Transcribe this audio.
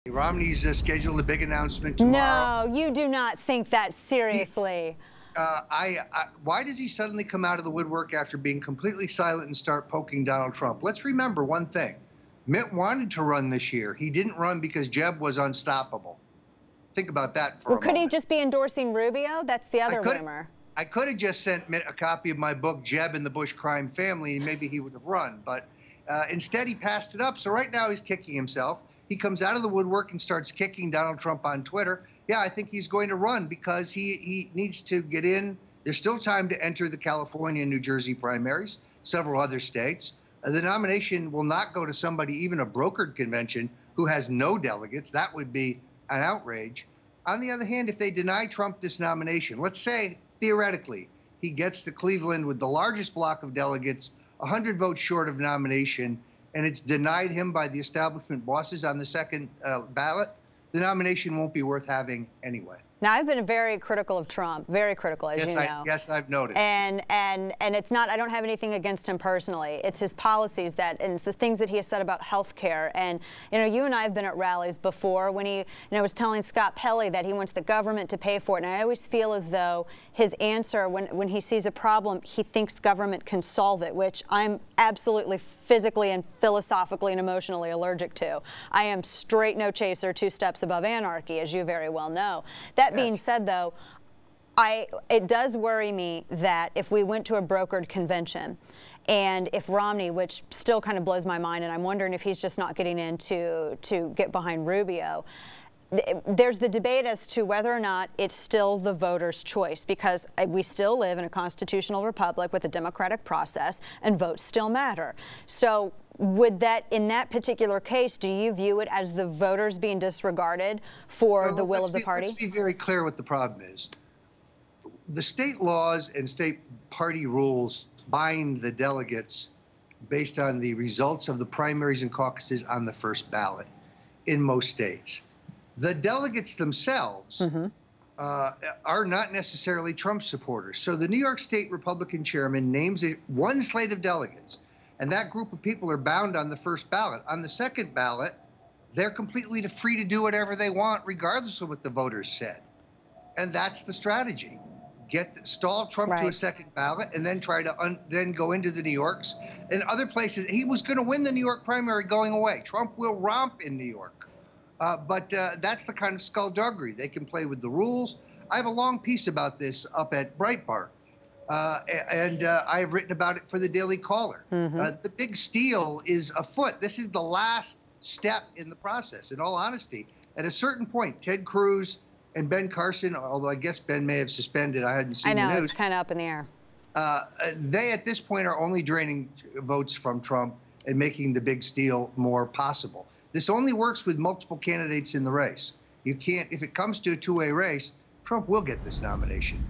Romney's scheduled a big announcement tomorrow. No, you do not think that seriously. Why does he suddenly come out of the woodwork after being completely silent and start poking Donald Trump? Let's remember one thing. Mitt wanted to run this year. He didn't run because Jeb was unstoppable. Think about that for a moment. Could he just be endorsing Rubio? That's the other rumor. I could have just sent Mitt a copy of my book, Jeb and the Bush Crime Family, and maybe he would have run. But instead, he passed it up. So right now, he's kicking himself. He comes out of the woodwork and starts kicking Donald Trump on Twitter. Yeah, I think he's going to run because he needs to get in. There's still time to enter the California and New Jersey primaries, several other states. The nomination will not go to somebody, even a brokered convention, who has no delegates. That would be an outrage. On the other hand, if they deny Trump this nomination, let's say, theoretically, he gets to Cleveland with the largest block of delegates, 100 votes short of nomination, and it's denied him by the establishment bosses on the second ballot, the nomination won't be worth having anyway. Now, I've been very critical of Trump, very critical, as you know. Yes, I've noticed. And it's not, I don't have anything against him personally. It's his policies and it's the things that he has said about health care. And, you know, you and I have been at rallies before when he, was telling Scott Pelley that he wants the government to pay for it. And I always feel as though his answer when he sees a problem, he thinks the government can solve it, which I'm absolutely physically and philosophically and emotionally allergic to. I am straight no chaser, 2 steps above anarchy, as you very well know. That being said, though, it does worry me that if we went to a brokered convention and if Romney, which still kind of blows my mind, and I'm wondering if he's just not getting in to get behind Rubio, there's the debate as to whether or not it's still the voter's choice, because we still live in a constitutional republic with a democratic process, and votes still matter. So would that, in that particular case, do you view it as the voters being disregarded for the will of the party? Let's be very clear what the problem is. The state laws and state party rules bind the delegates based on the results of the primaries and caucuses on the first ballot in most states. The delegates themselves are not necessarily Trump supporters. So the New York State Republican chairman names one slate of delegates, and that group of people are bound on the first ballot. On the second ballot, they're completely free to do whatever they want, regardless of what the voters said. And that's the strategy. Stall Trump to a second ballot, and then try to then go into the New Yorks and other places. He was going to win the New York primary going away. Trump will romp in New York. But that's the kind of skullduggery. They can play with the rules. I have a long piece about this up at Breitbart. And I have written about it for the Daily Caller. The big steal is afoot. This is the last step in the process, in all honesty. At a certain point, Ted Cruz and Ben Carson, although I guess Ben may have suspended, I hadn't seen the news. I know, it's kind of up in the air. They, at this point, are only draining votes from Trump and making the big steal more possible. This only works with multiple candidates in the race. You can't, if it comes to a two-way race, Trump will get this nomination.